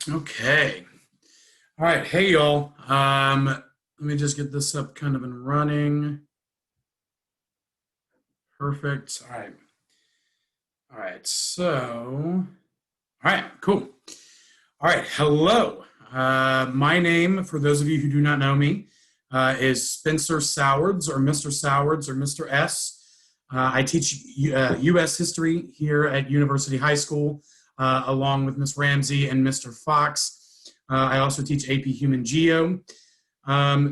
Okay. All right. Hey, y'all. Let me just get this up kind of and running. Perfect. All right. All right. All right. Cool. All right. Hello. My name, for those of you who do not know me, is Spencer Sowards or Mr. Sowards or Mr. S. I teach U.S. history here at University High School, along with Miss Ramsey and Mr. Fox. I also teach AP Human Geo.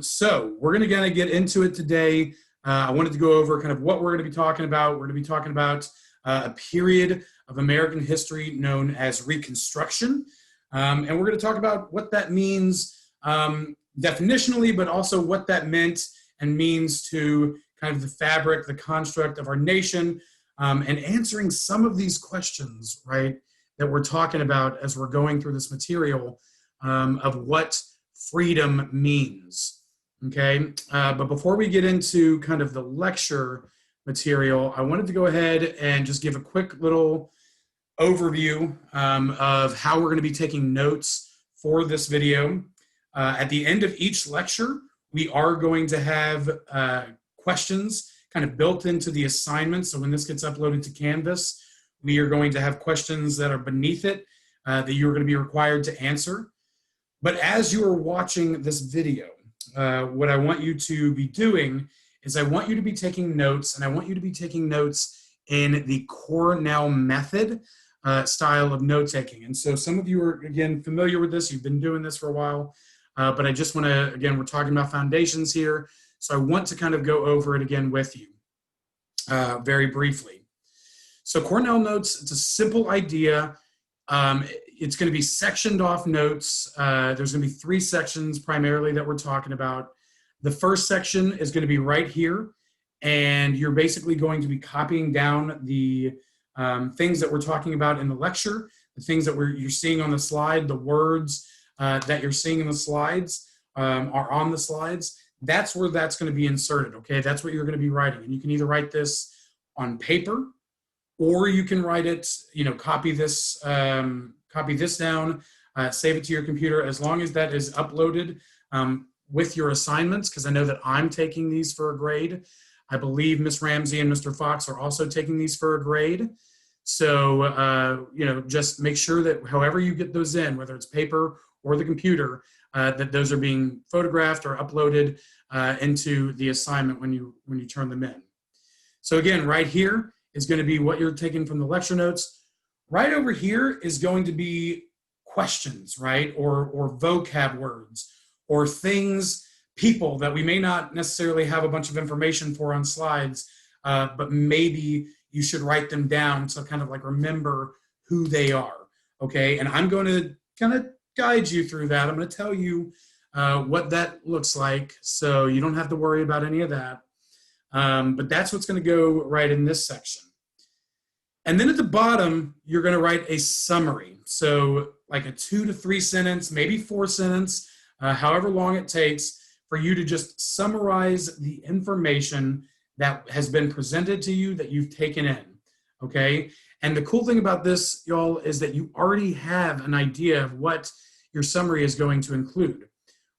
So we're going to kind of get into it today. I wanted to go over kind of what we're going to be talking about. We're going to be talking about a period of American history known as Reconstruction. And we're going to talk about what that means definitionally, but also what that meant and means to kind of the fabric, the construct of our nation, and answering some of these questions, right, that we're talking about as we're going through this material of what freedom means. Okay, but before we get into kind of the lecture material, I wanted to go ahead and just give a quick little overview of how we're going to be taking notes for this video. At the end of each lecture, we are going to have questions kind of built into the assignment. So when this gets uploaded to Canvas, we are going to have questions that are beneath it that you're going to be required to answer. But as you are watching this video, what I want you to be doing is I want you to be taking notes, and I want you to be taking notes in the Cornell method style of note-taking. And so some of you are, again, familiar with this. You've been doing this for a while. But I just want to, again, we're talking about foundations here. So I want to kind of go over it again with you very briefly. So Cornell notes, it's a simple idea. It's going to be sectioned off notes. There's going to be 3 sections primarily that we're talking about. The first section is going to be right here. And you're basically going to be copying down the things that we're talking about in the lecture, the things that you're seeing on the slide, the words that you're seeing in the slides are on the slides. That's where that's going to be inserted, okay? That's what you're going to be writing. And you can either write this on paper, or you can write it, copy this down, save it to your computer, as long as that is uploaded with your assignments, because I know that I'm taking these for a grade. I believe Miss Ramsey and Mr. Fox are also taking these for a grade. So, just make sure that however you get those in, whether it's paper or the computer, that those are being photographed or uploaded into the assignment when you turn them in. So again, right here is going to be what you're taking from the lecture notes. Right over here is going to be questions, right? Or vocab words, or things, people that we may not necessarily have a bunch of information for on slides, but maybe you should write them down to kind of like remember who they are, okay? And I'm going to kind of guide you through that. I'm going to tell you what that looks like, so you don't have to worry about any of that. But that's what's going to go right in this section. And then at the bottom, you're going to write a summary. So like a 2 to 3 sentence, maybe 4 sentence, however long it takes for you to just summarize the information that has been presented to you that you've taken in, okay? And the cool thing about this, y'all, is that you already have an idea of what your summary is going to include,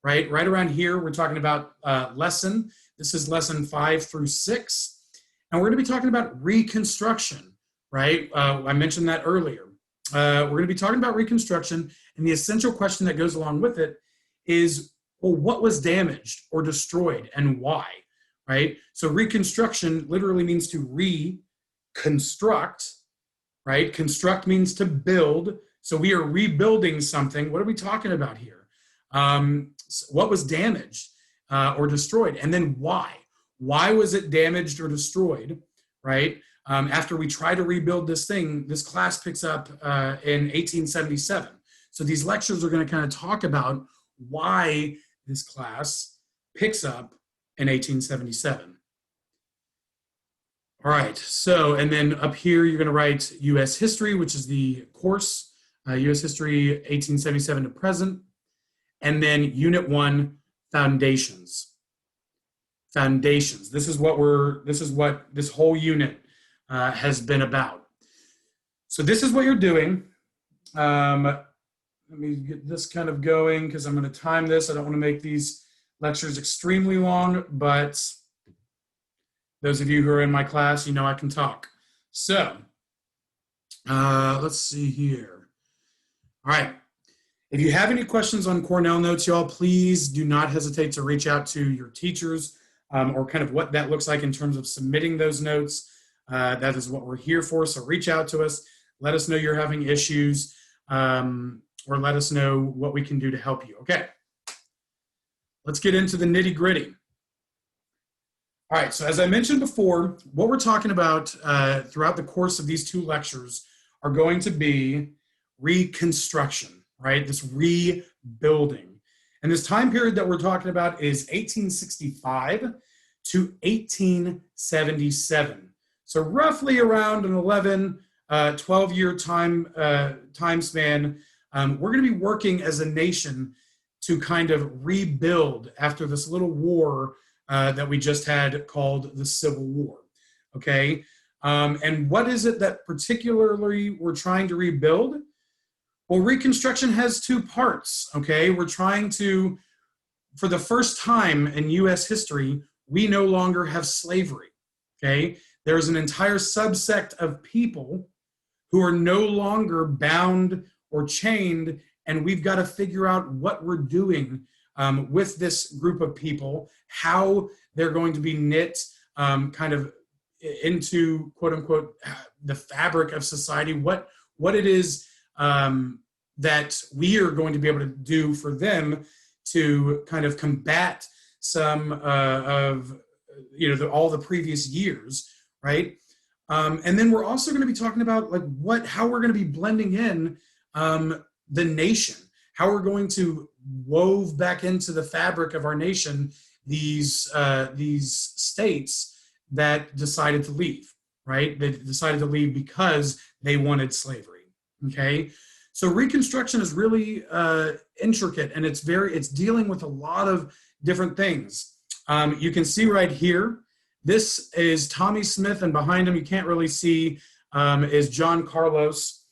right? Right around here, we're talking about lesson. This is lesson 5 through 6. And we're going to be talking about Reconstruction, right? I mentioned that earlier. We're going to be talking about Reconstruction, and the essential question that goes along with it is, well, what was damaged or destroyed and why, right? So Reconstruction literally means to reconstruct, right? Construct means to build. So we are rebuilding something. What are we talking about here? What was damaged or destroyed? And then why? Why was it damaged or destroyed, right? After we try to rebuild this thing, this class picks up in 1877. So these lectures are going to kind of talk about why this class picks up in 1877. All right, so, and then up here, you're going to write U.S. history, which is the course, U.S. history 1877 to present, and then Unit 1, foundations. Foundations. This is what this whole unit has been about. So this is what you're doing. let me get this kind of going because I'm going to time this. I don't want to make these lectures extremely long, but those of you who are in my class, you know I can talk. So let's see here. All right. If you have any questions on Cornell notes, y'all, please do not hesitate to reach out to your teachers or kind of what that looks like in terms of submitting those notes. That is what we're here for. So reach out to us. Let us know you're having issues or let us know what we can do to help you. Okay. Let's get into the nitty gritty. All right. So as I mentioned before, what we're talking about throughout the course of these two lectures are going to be Reconstruction, right? This rebuilding. And this time period that we're talking about is 1865 to 1877. So roughly around an 12-year time span. We're going to be working as a nation to kind of rebuild after this little war that we just had called the Civil War, okay? And what is it that particularly we're trying to rebuild? Well, Reconstruction has two parts, okay? We're trying to, for the first time in U.S. history, we no longer have slavery, okay? There's an entire subsect of people who are no longer bound or chained, and we've got to figure out what we're doing with this group of people, how they're going to be knit kind of into, quote unquote, the fabric of society, what it is that we are going to be able to do for them to kind of combat some of, all the previous years, right? And then we're also going to be talking about like how we're going to be blending in the nation, how we're going to wove back into the fabric of our nation these states that decided to leave, right? They decided to leave because they wanted slavery, okay? So Reconstruction is really intricate, and it's dealing with a lot of different things. You can see right here, this is Tommy Smith, and behind him, you can't really see, is John Carlos.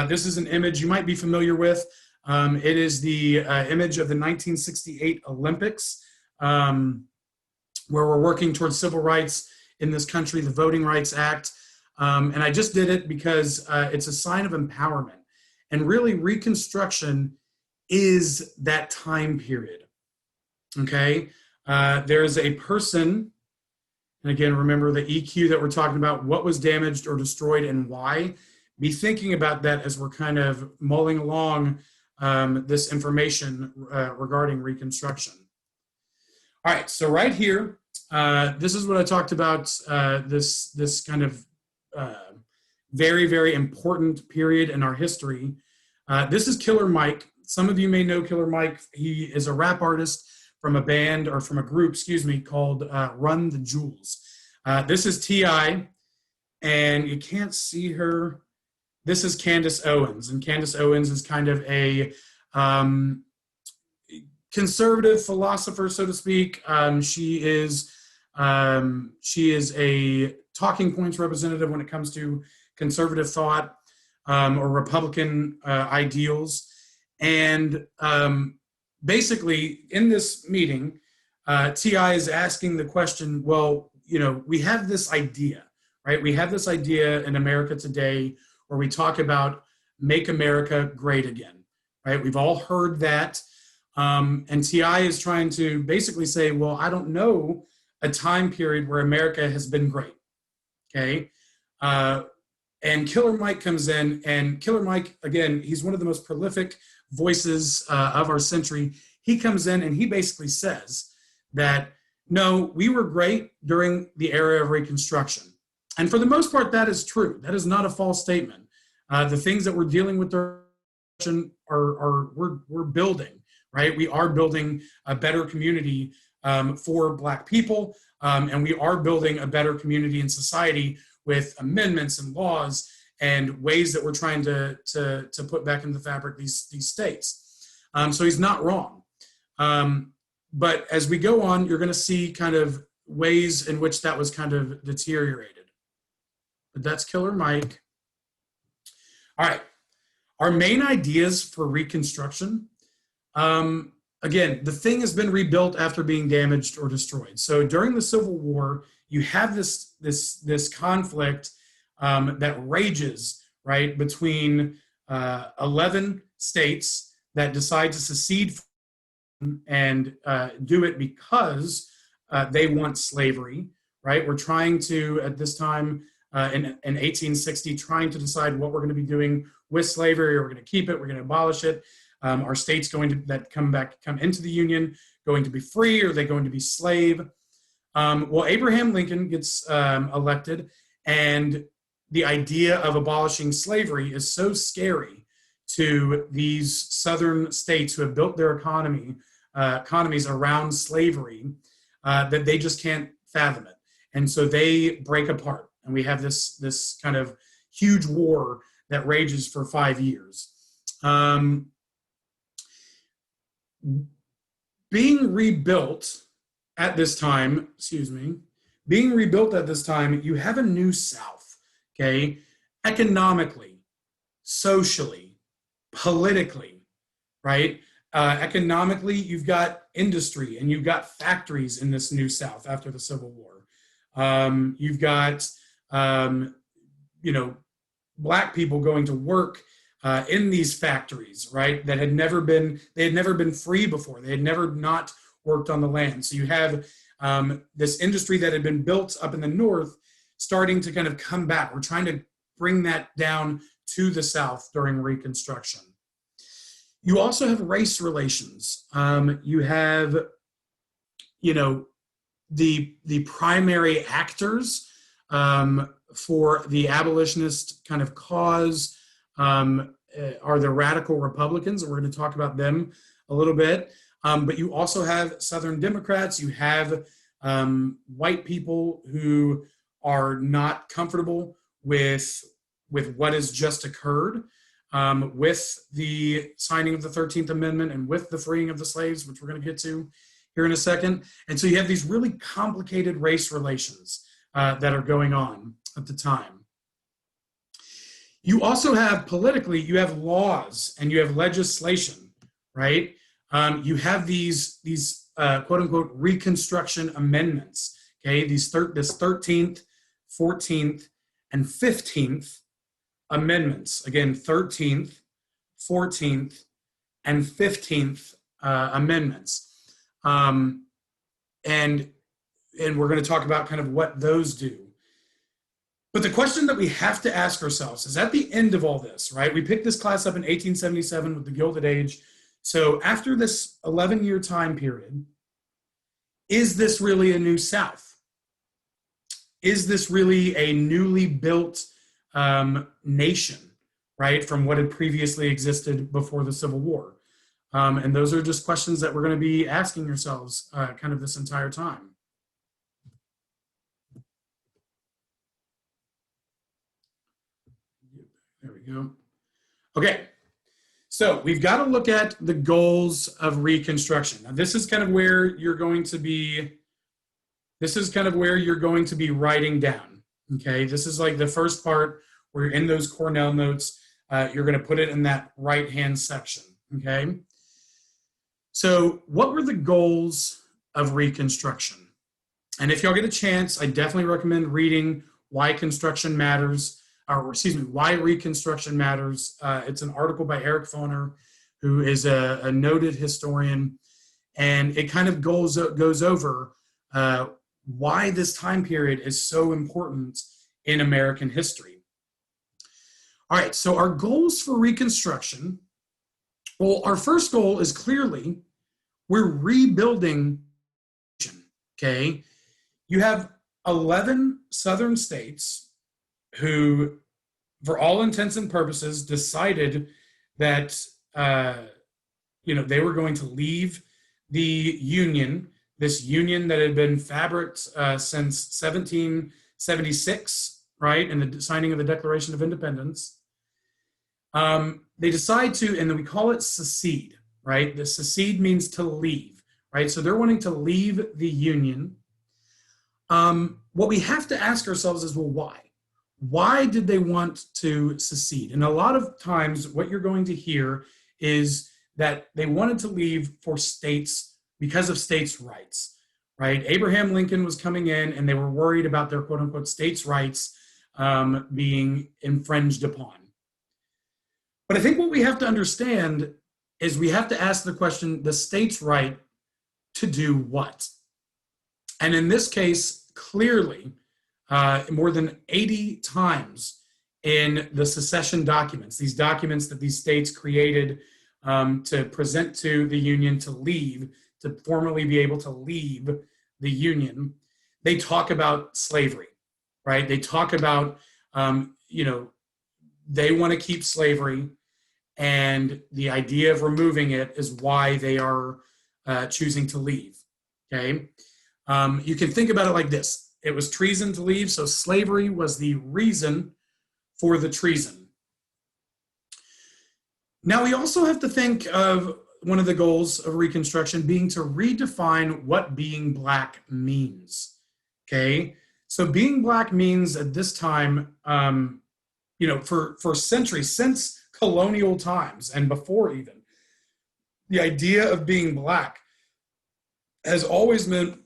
This is an image you might be familiar with. It is the image of the 1968 Olympics, where we're working towards civil rights in this country, the Voting Rights Act. And I just did it because it's a sign of empowerment. And really, Reconstruction is that time period, okay? There is a person, and again, remember the EQ that we're talking about, what was damaged or destroyed and why. Be thinking about that as we're kind of mulling along this information regarding Reconstruction. All right, so right here, this is what I talked about, this kind of very, very important period in our history. This is Killer Mike. Some of you may know Killer Mike. He is a rap artist from a band, or from a group, excuse me, called Run the Jewels. This is T.I., and you can't see her. This is Candace Owens, and Candace Owens is kind of a conservative philosopher, so to speak. She is a talking points representative when it comes to conservative thought or Republican ideals. And basically, in this meeting, T.I. is asking the question, well, we have this idea, right? We have this idea in America today where we talk about make America great again, right? We've all heard that. And T.I. is trying to basically say, well, I don't know a time period where America has been great, okay? And Killer Mike comes in, and Killer Mike, again, he's one of the most prolific voices of our century. He comes in and he basically says that, no, we were great during the era of Reconstruction. And for the most part, that is true. That is not a false statement. The things that we're dealing with we're building, right? We are building a better community for Black people, and we are building a better community in society with amendments and laws and ways that we're trying to put back into the fabric these states. So he's not wrong. But as we go on, you're going to see kind of ways in which that was kind of deteriorated. But that's Killer Mike. All right. Our main ideas for Reconstruction, again, the thing has been rebuilt after being damaged or destroyed. So during the Civil War, you have this conflict that rages, right, between 11 states that decide to secede and do it because they want slavery, right? We're trying to, at this time in 1860, trying to decide what we're going to be doing with slavery. Are we going to keep it? We're going to abolish it. Are states going to that come into the Union going to be free? Or are they going to be slave? Well, Abraham Lincoln gets elected, and the idea of abolishing slavery is so scary to these southern states who have built their economies around slavery that they just can't fathom it. And so they break apart, and we have this kind of huge war that rages for 5 years. Being rebuilt at this time, you have a new South, okay? Economically, socially, politically, right? Economically, you've got industry and you've got factories in this new South after the Civil War. You've got, Black people going to work in these factories, right? They had never been free before. They had never not worked on the land. So you have this industry that had been built up in the North starting to kind of come back. We're trying to bring that down to the South during Reconstruction. You also have race relations. You have, the primary actors for the abolitionist kind of cause are the radical Republicans, and we're going to talk about them a little bit. But you also have Southern Democrats. You have white people who are not comfortable with what has just occurred, with the signing of the 13th Amendment and with the freeing of the slaves, which we're going to get to here in a second. And so you have these really complicated race relations that are going on at the time. You also have politically, you have laws and you have legislation, right? You have these quote unquote Reconstruction amendments, okay? This 13th, 14th, and 15th amendments. Again, 13th, 14th, and 15th amendments. And we're going to talk about kind of what those do. But the question that we have to ask ourselves is, at the end of all this, right? We picked this class up in 1877 with the Gilded Age. So after this 11-year time period, is this really a new South? Is this really a newly built nation, right, from what had previously existed before the Civil War? And those are just questions that we're going to be asking ourselves kind of this entire time. There we go. Okay, so we've got to look at the goals of Reconstruction. Now, this is kind of where you're going to be. This is kind of where you're going to be writing down. Okay, this is like the first part where you're in those Cornell notes. You're going to put it in that right-hand section. Okay. So, what were the goals of Reconstruction? And if y'all get a chance, I definitely recommend reading Why Reconstruction Matters. It's an article by Eric Foner, who is a noted historian, and it kind of goes over why this time period is so important in American history. All right, so our goals for Reconstruction, well, our first goal is clearly we're rebuilding, okay? You have 11 southern states who, for all intents and purposes, decided that they were going to leave the Union, this Union that had been fabricked since 1776, right, and the signing of the Declaration of Independence. They decide to, and then we call it secede, right? The secede means to leave, right? So they're wanting to leave the Union. What we have to ask ourselves is, well, why? Why did they want to secede? And a lot of times what you're going to hear is that they wanted to leave for states because of states' rights, right? Abraham Lincoln was coming in and they were worried about their quote unquote states' rights being infringed upon. But I think what we have to understand is we have to ask the question, the state's right to do what? And in this case, clearly, more than 80 times in the secession documents, these documents that these states created to present to the Union to leave, to formally be able to leave the Union, they talk about slavery, right? They talk about, they want to keep slavery, and the idea of removing it is why they are choosing to leave, okay? You can think about it like this. It was treason to leave, so slavery was the reason for the treason. Now, we also have to think of one of the goals of Reconstruction being to redefine what being Black means, okay? So being Black means at this time, for centuries, since colonial times and before even, the idea of being Black has always meant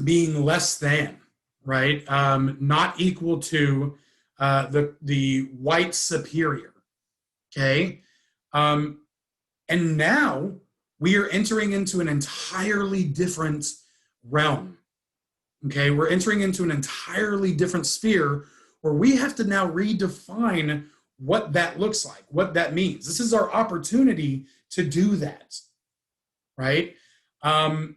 being less than, right? Not equal to the white superior, okay? And now we are entering into an entirely different realm, okay? We're entering into an entirely different sphere where we have to now redefine what that looks like, what that means. This is our opportunity to do that, right? And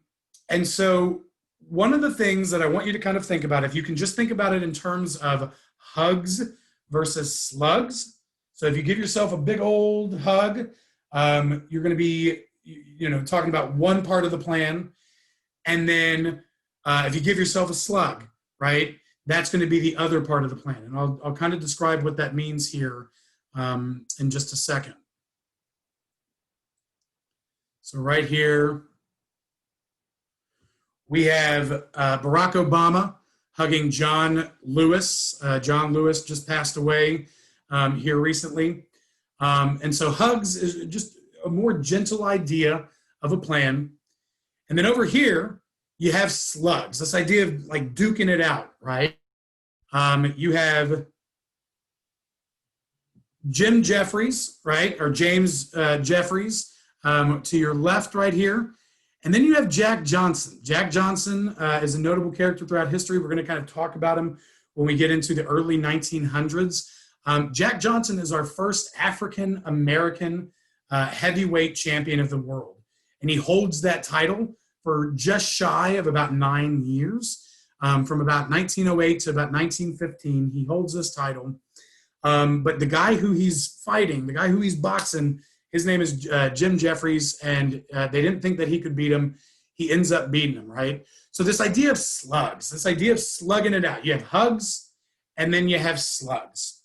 so one of the things that I want you to kind of think about, if you can just think about it in terms of hugs versus slugs. So if you give yourself a big old hug, you're going to be, talking about one part of the plan. And then if you give yourself a slug, right, that's going to be the other part of the plan. And I'll kind of describe what that means here in just a second. So right here, we have Barack Obama hugging John Lewis. John Lewis just passed away here recently. And so hugs is just a more gentle idea of a plan. And then over here, you have slugs, this idea of like duking it out, right? You have Jim Jeffries, right? Or James Jeffries to your left right here. And then you have Jack Johnson. Jack Johnson is a notable character throughout history. We're going to kind of talk about him when we get into the early 1900s. Jack Johnson is our first African-American heavyweight champion of the world. And he holds that title for just shy of about 9 years. From about 1908 to about 1915, he holds this title. But the guy who he's fighting, the guy who he's boxing, his name is Jim Jeffries, and they didn't think that he could beat him. He ends up beating him, right? So this idea of slugs, this idea of slugging it out. You have hugs, and then you have slugs.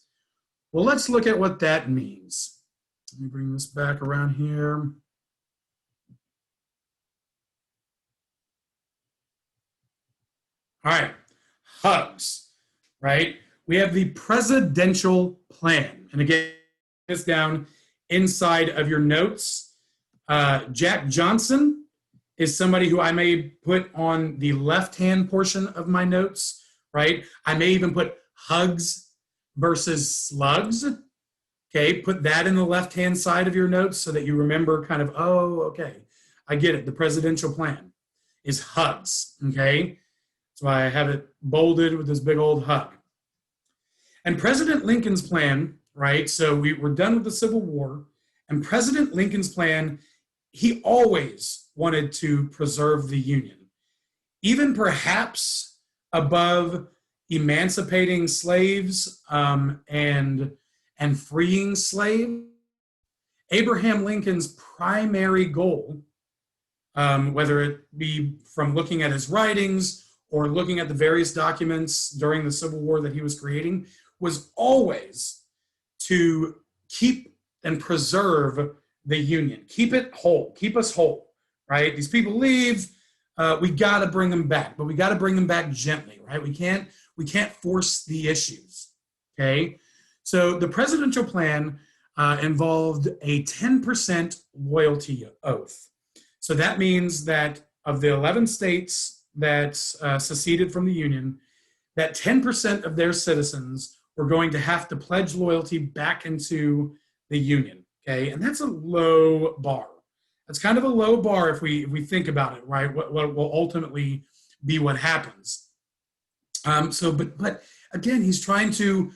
Well, let's look at what that means. Let me bring this back around here. All right, hugs, right? We have the presidential plan. And again, this down inside of your notes. Jack Johnson is somebody who I may put on the left-hand portion of my notes, right? I may even put hugs versus slugs. Okay, put that in the left-hand side of your notes so that you remember kind of, oh, okay, I get it. The presidential plan is hugs, okay? That's why I have it bolded with this big old hug. And President Lincoln's plan, right? So we're done with the Civil War, and President Lincoln's plan, he always wanted to preserve the Union, even perhaps above emancipating slaves and freeing slaves. Abraham Lincoln's primary goal, whether it be from looking at his writings or looking at the various documents during the Civil War that he was creating, was always to keep and preserve the Union, keep it whole, keep us whole, right? These people leave, we got to bring them back, but we got to bring them back gently, right? We can't force the issues. Okay, so the presidential plan involved a 10% loyalty oath. So that means that of the 11 states that seceded from the Union, that 10% of their citizens were going to have to pledge loyalty back into the Union. Okay, and that's a low bar. That's kind of a low bar if we think about it, right? What will ultimately be what happens. But again, he's trying to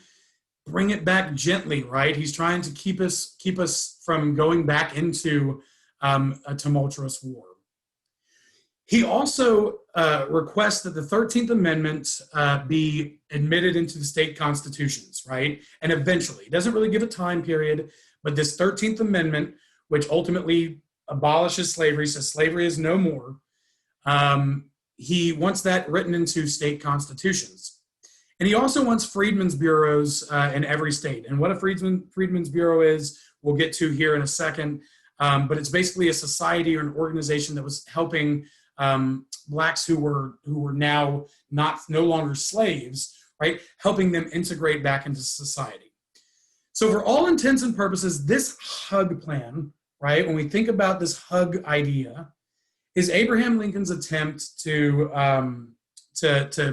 bring it back gently, right? He's trying to keep us from going back into a tumultuous war. He also requests that the 13th Amendment be admitted into the state constitutions, right? And eventually, he doesn't really give a time period, but this 13th Amendment, which ultimately abolishes slavery, says slavery is no more, he wants that written into state constitutions. And he also wants freedmen's bureaus in every state. And what a freedmen's bureau is, we'll get to here in a second. But it's basically a society or an organization that was helping blacks who were now no longer slaves, right? Helping them integrate back into society. So for all intents and purposes, this HUG plan, right? When we think about this HUG idea, is Abraham Lincoln's attempt to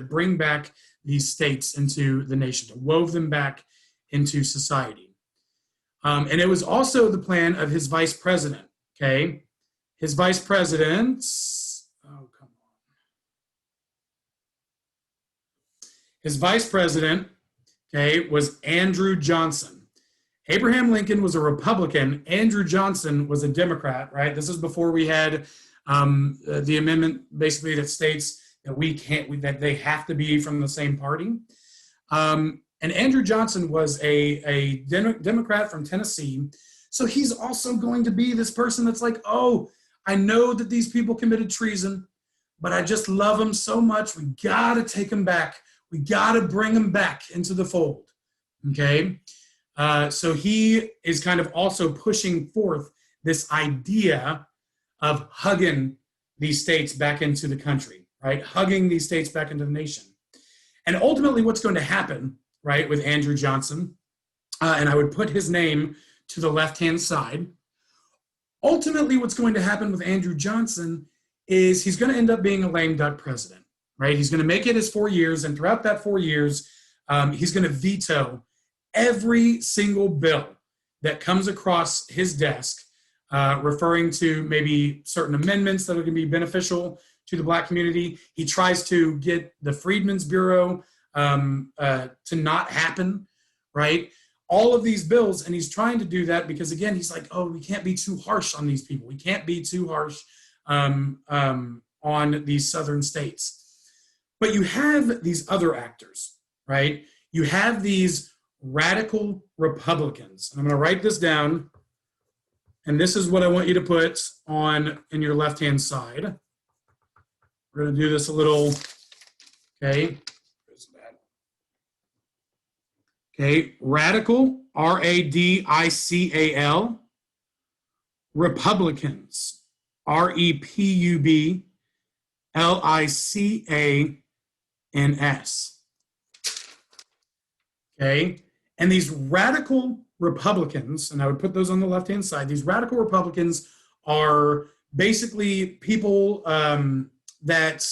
bring back these states into the nation, to wove them back into society. And it was also the plan of his vice president, okay? His vice president, His vice president, okay, was Andrew Johnson. Abraham Lincoln was a Republican. Andrew Johnson was a Democrat, right? This is before we had the amendment basically that states that that they have to be from the same party. And Andrew Johnson was a Democrat from Tennessee. So he's also going to be this person that's like, oh, I know that these people committed treason, but I just love them so much. We got to take them back. We got to bring them back into the fold. Okay. So he is kind of also pushing forth this idea of hugging these states back into the country, right? Hugging these states back into the nation. And ultimately what's going to happen, right, with Andrew Johnson, and I would put his name to the left-hand side. Ultimately what's going to happen with Andrew Johnson is he's going to end up being a lame duck president, right? He's going to make it his 4 years, and throughout that 4 years, he's going to veto every single bill that comes across his desk, referring to maybe certain amendments that are going to be beneficial to the black community. He tries to get the Freedmen's Bureau to not happen, right? All of these bills, and he's trying to do that because, again, he's like, oh, we can't be too harsh on these people. We can't be too harsh on these southern states. But you have these other actors, right? You have these radical Republicans. And I'm going to write this down, and this is what I want you to put in your left-hand side. We're going to do this a little, okay? Okay, radical, R-A-D-I-C-A-L, Republicans, R-E-P-U-B-L-I-C-A-N-S. Okay, and these radical Republicans, and I would put those on the left-hand side, these radical Republicans are basically people that,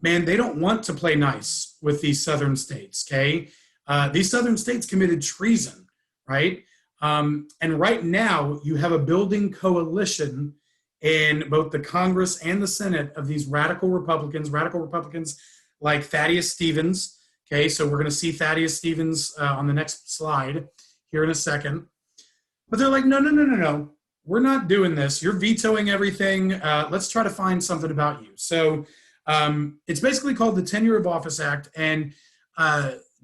man, they don't want to play nice with these southern states, okay? These southern states committed treason, right? And right now, you have a building coalition in both the Congress and the Senate of these radical Republicans like Thaddeus Stevens. Okay, so we're going to see Thaddeus Stevens on the next slide here in a second. But they're like, no. We're not doing this. You're vetoing everything. Let's try to find something about you. So it's basically called the Tenure of Office Act. And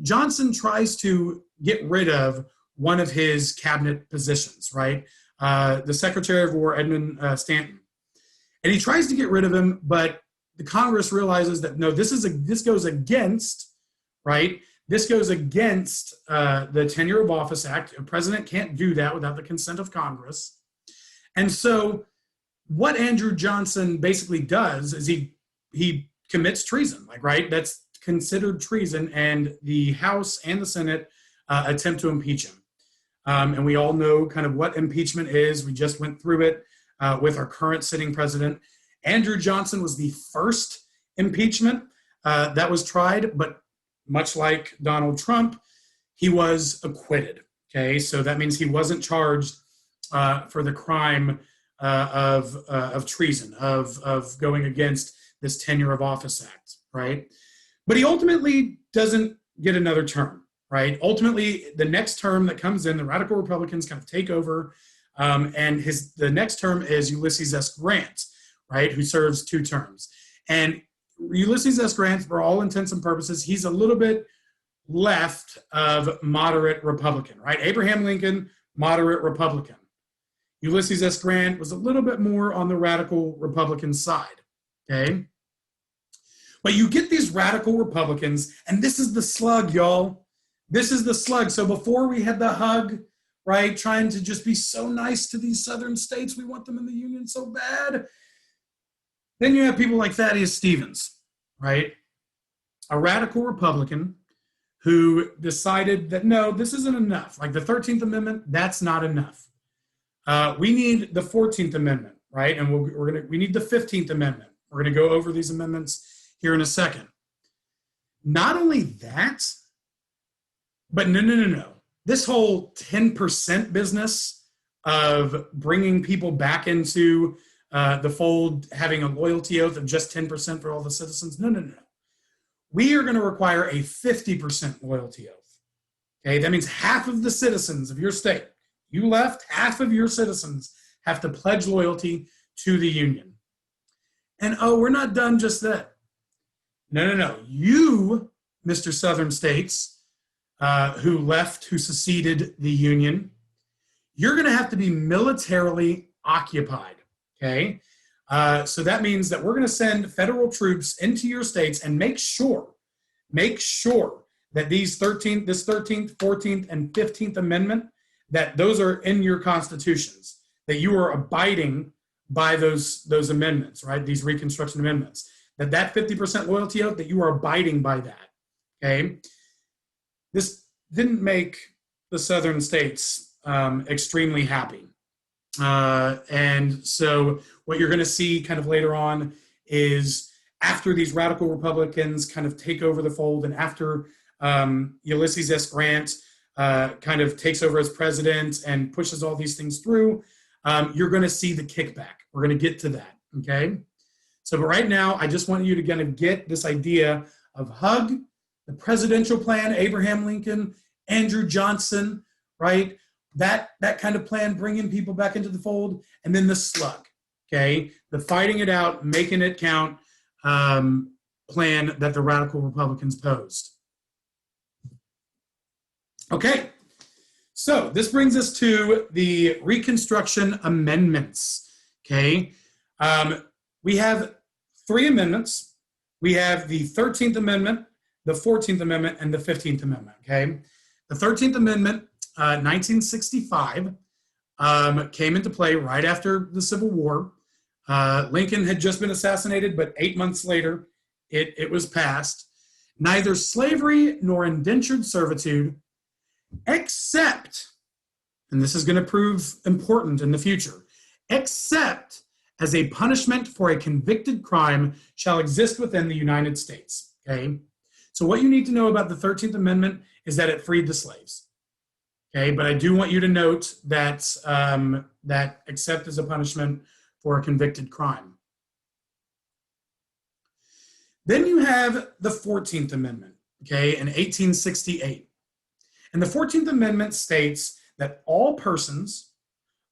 Johnson tries to get rid of one of his cabinet positions, right? The Secretary of War, Edmund Stanton. And he tries to get rid of him, but the Congress realizes that, no, this goes against, right? This goes against the Tenure of Office Act. A president can't do that without the consent of Congress. And so what Andrew Johnson basically does is he commits treason, like, right? That's considered treason, and the House and the Senate attempt to impeach him. And we all know kind of what impeachment is. We just went through it with our current sitting president. Andrew Johnson was the first impeachment that was tried, but much like Donald Trump, he was acquitted. Okay, so that means he wasn't charged for the crime of treason, of going against this Tenure of Office Act, right? But he ultimately doesn't get another term, right? Ultimately, the next term that comes in, the radical Republicans kind of take over, and the next term is Ulysses S. Grant, right, who serves 2 terms. And Ulysses S. Grant, for all intents and purposes, he's a little bit left of moderate Republican, right? Abraham Lincoln, moderate Republican. Ulysses S. Grant was a little bit more on the radical Republican side, okay? But you get these radical Republicans, and this is the slug, y'all. This is the slug. So before we had the hug, right, trying to just be so nice to these southern states, we want them in the Union so bad. Then you have people like Thaddeus Stevens, right? A radical Republican who decided that, no, this isn't enough. Like the 13th Amendment, that's not enough. We need the 14th Amendment, right? And we need the 15th Amendment. We're going to go over these amendments here in a second. Not only that, but no. This whole 10% business of bringing people back into the fold, having a loyalty oath of just 10% for all the citizens, no. We are going to require a 50% loyalty oath. Okay, that means half of the citizens of your state, you left, half of your citizens have to pledge loyalty to the Union. And we're not done just that. No. You, Mr. Southern states, who seceded the Union, you're going to have to be militarily occupied, okay? So that means that we're going to send federal troops into your states and make sure that this 13th, 14th, and 15th Amendment, that those are in your constitutions, that you are abiding by those amendments, right? These Reconstruction amendments, that 50% loyalty oath, that you are abiding by that, okay? This didn't make the southern states extremely happy. And so what you're going to see kind of later on is after these radical Republicans kind of take over the fold, and after Ulysses S. Grant kind of takes over as president and pushes all these things through, you're going to see the kickback. We're going to get to that, okay? So, but right now, I just want you to kind of get this idea of HUG, the presidential plan, Abraham Lincoln, Andrew Johnson, right? That kind of plan, bringing people back into the fold, and then the slug, okay? The fighting it out, making it count plan that the radical Republicans posed. Okay, so this brings us to the Reconstruction amendments, okay? We have 3 amendments. We have the 13th Amendment, the 14th Amendment, and the 15th Amendment, okay? The 13th Amendment, 1965, came into play right after the Civil War. Lincoln had just been assassinated, but 8 months later, it was passed. Neither slavery nor indentured servitude, except, and this is going to prove important in the future, except as a punishment for a convicted crime shall exist within the United States, okay? So what you need to know about the 13th Amendment is that it freed the slaves, okay? But I do want you to note that, that except as a punishment for a convicted crime. Then you have the 14th Amendment, okay, in 1868. And the 14th Amendment states that all persons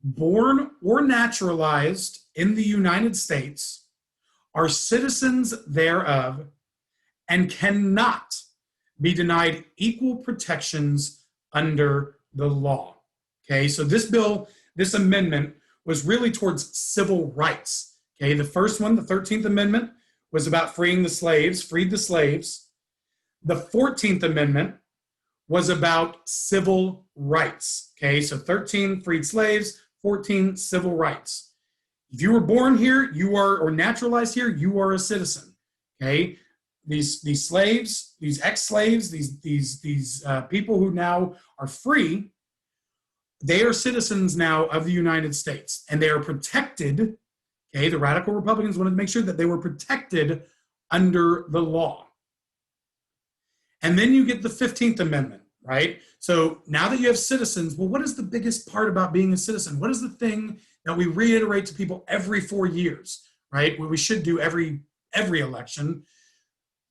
born or naturalized in the United States are citizens thereof and cannot be denied equal protections under the law. Okay, so this amendment was really towards civil rights. Okay, the first one, the 13th Amendment, was about freed the slaves. The 14th Amendment was about civil rights. Okay, so 13 freed slaves, 14 civil rights. If you were born here, or naturalized here, you are a citizen. Okay, these slaves, these ex-slaves, these people who now are free, they are citizens now of the United States, and they are protected. Okay, the radical Republicans wanted to make sure that they were protected under the law. And then you get the 15th Amendment, right? So now that you have citizens, well, what is the biggest part about being a citizen? What is the thing that we reiterate to people every 4 years, right? What we should do every election?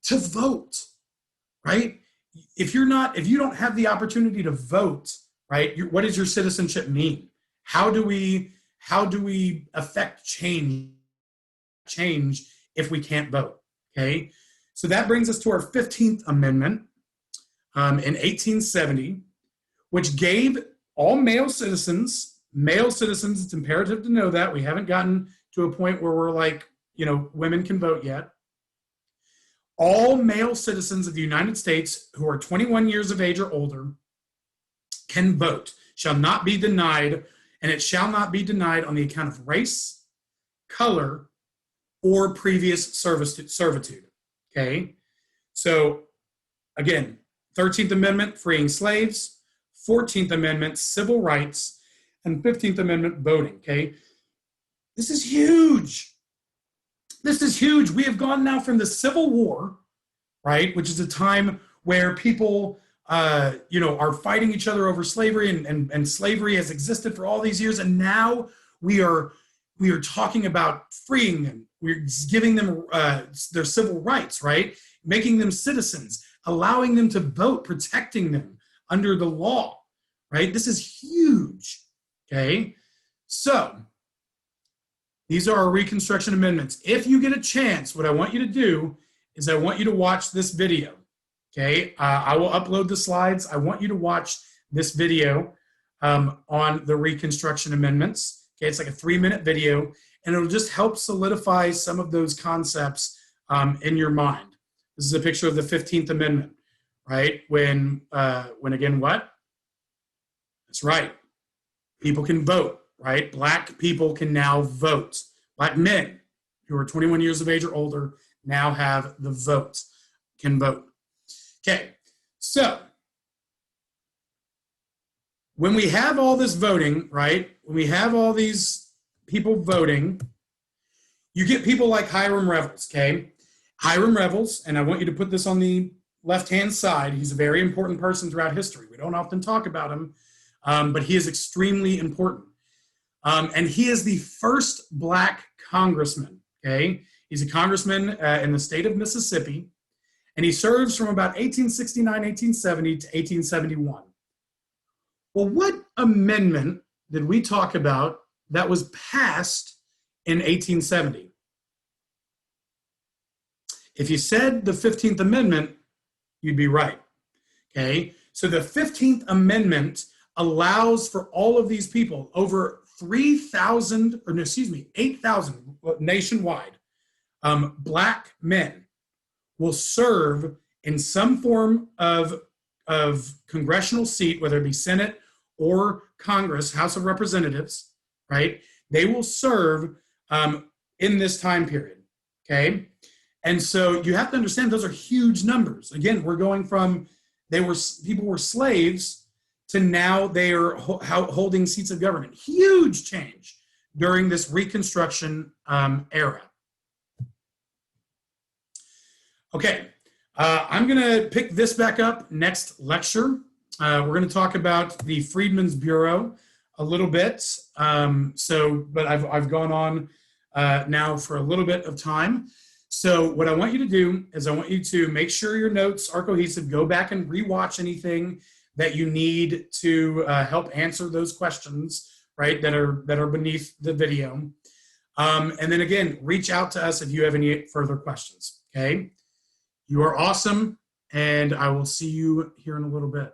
To vote, right? If you don't have the opportunity to vote, right? What does your citizenship mean? How do we affect change if we can't vote? Okay, so that brings us to our 15th Amendment in 1870, which gave all male citizens, it's imperative to know that. We haven't gotten to a point where we're like, women can vote yet. All male citizens of the United States who are 21 years of age or older can vote, shall not be denied, and it shall not be denied on the account of race, color, or previous servitude. Okay? So, again, 13th Amendment, freeing slaves, 14th Amendment, civil rights, and 15th Amendment, voting. Okay? This is huge. This is huge. We have gone now from the Civil War, right, which is a time where people, are fighting each other over slavery, and slavery has existed for all these years, and now we are talking about freeing them. We're giving them their civil rights, right, making them citizens, allowing them to vote, protecting them under the law, right? This is huge. Okay, so these are our Reconstruction amendments. If you get a chance, what I want you to do is I want you to watch this video, okay? I will upload the slides. I want you to watch this video on the Reconstruction amendments. Okay, it's like a 3-minute video, and it'll just help solidify some of those concepts in your mind. This is a picture of the 15th Amendment, right? When again, what? That's right. People can vote. Right? Black people can now vote. Black men who are 21 years of age or older now have the vote, can vote. Okay, so when we have all this voting, right, when we have all these people voting, you get people like Hiram Revels, okay? Hiram Revels, and I want you to put this on the left-hand side. He's a very important person throughout history. We don't often talk about him, but he is extremely important. And he is the first Black congressman, okay? He's a congressman in the state of Mississippi, and he serves from about 1869, 1870 to 1871. Well, what amendment did we talk about that was passed in 1870? If you said the 15th Amendment, you'd be right, okay? So the 15th Amendment allows for all of these people, over 8,000 nationwide, Black men will serve in some form of congressional seat, whether it be Senate or Congress, House of Representatives, right? They will serve in this time period, okay? And so you have to understand those are huge numbers. Again, we're going from people were slaves to now they are holding seats of government. Huge change during this Reconstruction era. Okay, I'm going to pick this back up next lecture. We're going to talk about the Freedmen's Bureau a little bit. But I've gone on now for a little bit of time. So what I want you to do is I want you to make sure your notes are cohesive. Go back and rewatch anything that you need to help answer those questions, right, that are beneath the video. And then again, reach out to us if you have any further questions, okay? You are awesome, and I will see you here in a little bit.